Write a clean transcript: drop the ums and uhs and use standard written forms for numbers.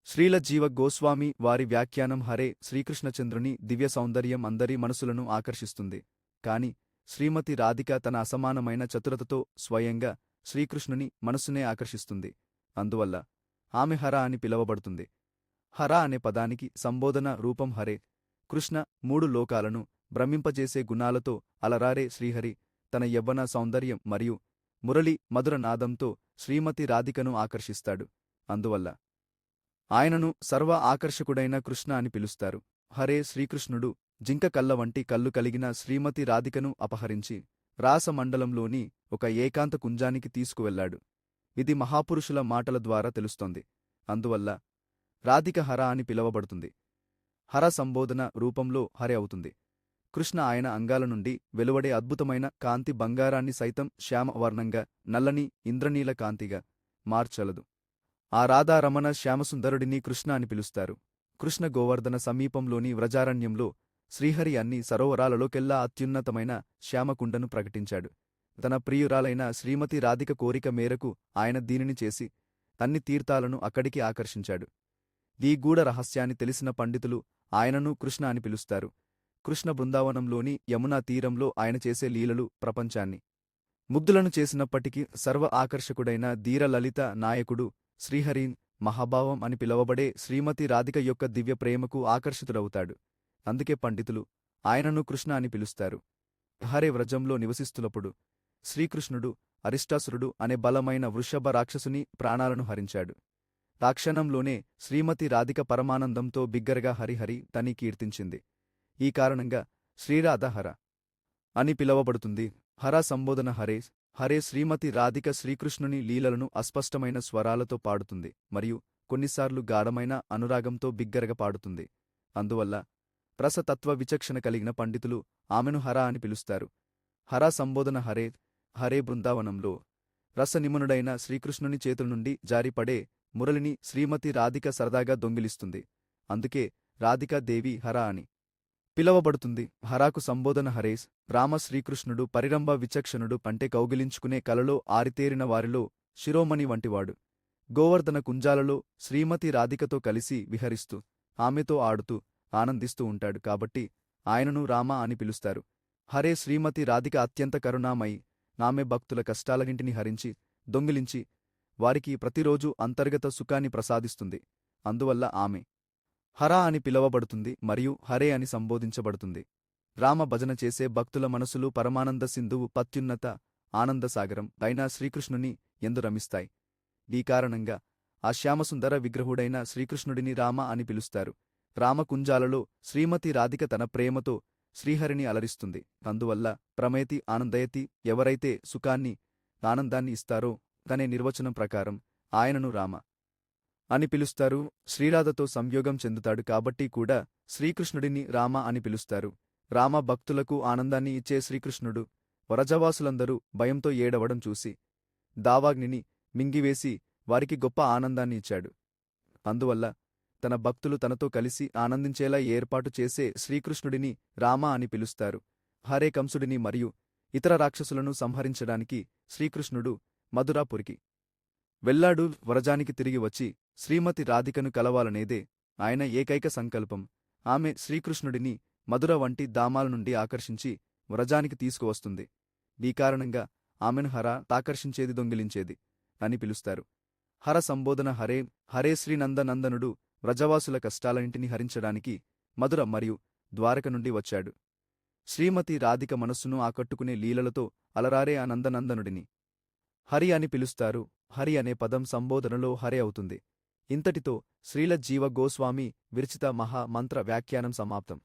శ్రీల జీవ గోస్వామి వారి వ్యాఖ్యానం హరే శ్రీకృష్ణచంద్రుని దివ్య సౌందర్యం అందరి మనసులను ఆకర్షిస్తుంది. కాని శ్రీమతి రాధిక తన అసమానమైన చతురతతో స్వయంగా శ్రీకృష్ణుని మనస్సునే ఆకర్షిస్తుంది. అందువల్ల ఆమె హర అని పిలవబడుతుంది. హర అనే పదానికి సంబోధన రూపం హరే కృష్ణ. మూడు లోకాలను భ్రమింపజేసే గుణాలతో అలరారే శ్రీహరి తన యవ్వన సౌందర్యం మరియు మురళి మధుర నాదంతో శ్రీమతి రాధికను ఆకర్షిస్తాడు. అందువల్ల ఆయనను సర్వ ఆకర్షకుడైన కృష్ణ అని పిలుస్తారు. హరే శ్రీకృష్ణుడు జింక కళ్ళ వంటి కళ్ళు కలిగిన శ్రీమతి రాధికను అపహరించి రాసమండలంలోని ఒక ఏకాంత కుంజానికి తీసుకువెళ్లాడు. ఇది మహాపురుషుల మాటల ద్వారా తెలుస్తోంది. అందువల్ల రాధిక హర అని పిలవబడుతుంది. హర సంబోధన రూపంలో హరే అవుతుంది. కృష్ణ ఆయన అంగాల నుండి వెలువడే అద్భుతమైన కాంతి బంగారాన్ని సైతం శ్యామవర్ణంగా నల్లని ఇంద్రనీల కాంతిగా మార్చలదు. ఆ రాధారమణ శ్యామసుందరుడిని కృష్ణ అని పిలుస్తారు. కృష్ణ గోవర్ధన సమీపంలోని వ్రజారణ్యంలో శ్రీహరి అన్ని సరోవరాలలోకెల్లా అత్యున్నతమైన శ్యామకుండను ప్రకటించాడు. తన ప్రియురాలైన శ్రీమతి రాధిక కోరిక మేరకు ఆయన దీనిని చేసి అన్ని తీర్థాలను అక్కడికి ఆకర్షించాడు. ఈ గూఢ రహస్యాన్ని తెలిసిన పండితులు ఆయనను కృష్ణ అని పిలుస్తారు. కృష్ణ బృందావనంలోని యమునా తీరంలో ఆయన చేసే లీలలు ప్రపంచాన్ని ముగ్ధులను చేసినప్పటికీ సర్వ ఆకర్షకుడైన ధీరలలిత నాయకుడు శ్రీహరిన్ మహాభావం అని పిలవబడే శ్రీమతి రాధిక యొక్క దివ్య ప్రేమకు ఆకర్షితుడవుతాడు. అందుకే పండితులు ఆయనను కృష్ణ అని పిలుస్తారు. హరే వ్రజంలో నివసిస్తున్నప్పుడు శ్రీకృష్ణుడు అరిష్టాసురుడు అనే బలమైన వృషభ రాక్షసుని ప్రాణాలను హరించాడు. రాక్షణంలోనే శ్రీమతి రాధిక పరమానందంతో బిగ్గరగా హరిహరి తని కీర్తించింది. ఈ కారణంగా శ్రీరాధ హర అని పిలవబడుతుంది. హర సంబోధన హరే హరే శ్రీమతి రాధిక శ్రీకృష్ణుని లీలలను అస్పష్టమైన స్వరాలతో పాడుతుంది మరియు కొన్నిసార్లు గాఢమైన అనురాగంతో బిగ్గరగా పాడుతుంది. అందువల్ల రసతత్వ విచక్షణ కలిగిన పండితులు ఆమెను హర అని పిలుస్తారు. హర సంబోధన హరే హరే బృందావనంలో రసనిమనుడైన శ్రీకృష్ణుని చేతుల నుండి జారిపడే మురళిని శ్రీమతి రాధిక సరదాగా దొంగిలిస్తుంది. అందుకే రాధికాదేవి హర అని పిలవబడుతుంది. హరాకు సంబోధన హరేస్ రామ శ్రీకృష్ణుడు పరిరంభ విచక్షణుడు పంటే కౌగిలించుకునే కలలో ఆరితేరిన వారిలో శిరోమణి వంటివాడు. గోవర్ధన కుంజాలలో శ్రీమతి రాధికతో కలిసి విహరిస్తూ ఆమెతో ఆడుతూ ఆనందిస్తూ ఉంటాడు. కాబట్టి ఆయనను రామ అని పిలుస్తారు. హరే శ్రీమతి రాధిక అత్యంత కరుణామయి. ఆమె భక్తుల కష్టాలన్నింటినీ హరించి దొంగిలించి వారికి ప్రతిరోజూ అంతర్గత సుఖాన్ని ప్రసాదిస్తుంది. అందువల్ల ఆమె హర అని పిలవబడుతుంది మరియు హరే అని సంబోధించబడుతుంది. రామ భజన చేసే భక్తుల మనసులు పరమానంద సింధువు పత్యున్నత ఆనందసాగరం అయిన శ్రీకృష్ణుని ఎందు రమిస్తాయి. ఈ కారణంగా ఆ శ్యామసుందర విగ్రహుడైన శ్రీకృష్ణుడిని రామ అని పిలుస్తారు. రామకుంజాలలో శ్రీమతి రాధిక తన ప్రేమతో శ్రీహరిని అలరిస్తుంది. అందువల్ల ప్రమేతి ఆనందయతి ఎవరైతే సుఖాన్ని ఆనందాన్ని ఇస్తారో తనే నిర్వచనం ప్రకారం ఆయనను రామ అని పిలుస్తారు. శ్రీరాధతో సంయోగం చెందుతాడు కాబట్టి కూడా శ్రీకృష్ణుడిని రామ అని పిలుస్తారు. రామ భక్తులకు ఆనందాన్ని ఇచ్చే శ్రీకృష్ణుడు వ్రజవాసులందరూ భయంతో ఏడవడం చూసి దావాగ్నిని మింగివేసి వారికి గొప్ప ఆనందాన్ని ఇచ్చాడు. అందువల్ల తన భక్తులు తనతో కలిసి ఆనందించేలా ఏర్పాటు చేసే శ్రీకృష్ణుడిని రామ అని పిలుస్తారు. హరే కంసుడిని మరియు ఇతర రాక్షసులను సంహరించడానికి శ్రీకృష్ణుడు మధురాపురికి వెళ్లాడు. వ్రజానికి తిరిగి వచ్చి శ్రీమతి రాధికను కలవాలనేదే ఆయన ఏకైక సంకల్పం. ఆమె శ్రీకృష్ణుడిని మధుర వంటి ధామాల నుండి ఆకర్షించి వ్రజానికి తీసుకువస్తుంది. ఈ కారణంగా ఆమెను హర తాకర్షించేది దొంగిలించేది అని పిలుస్తారు. హర సంబోధన హరే హరే శ్రీనందనందనుడు వ్రజవాసుల కష్టాలన్నింటినీ హరించడానికి మధుర మరియు ద్వారక నుండి వచ్చాడు. శ్రీమతి రాధిక మనస్సును ఆకట్టుకునే లీలలతో అలరారే ఆ నందనందనుడిని హరి అని పిలుస్తారు. హరి అనే పదం సంబోధనలో హరే అవుతుంది. ఇంతటితో శ్రీల జీవ గోస్వామి విరచిత మహా మంత్ర వ్యాఖ్యానం సమాప్తం.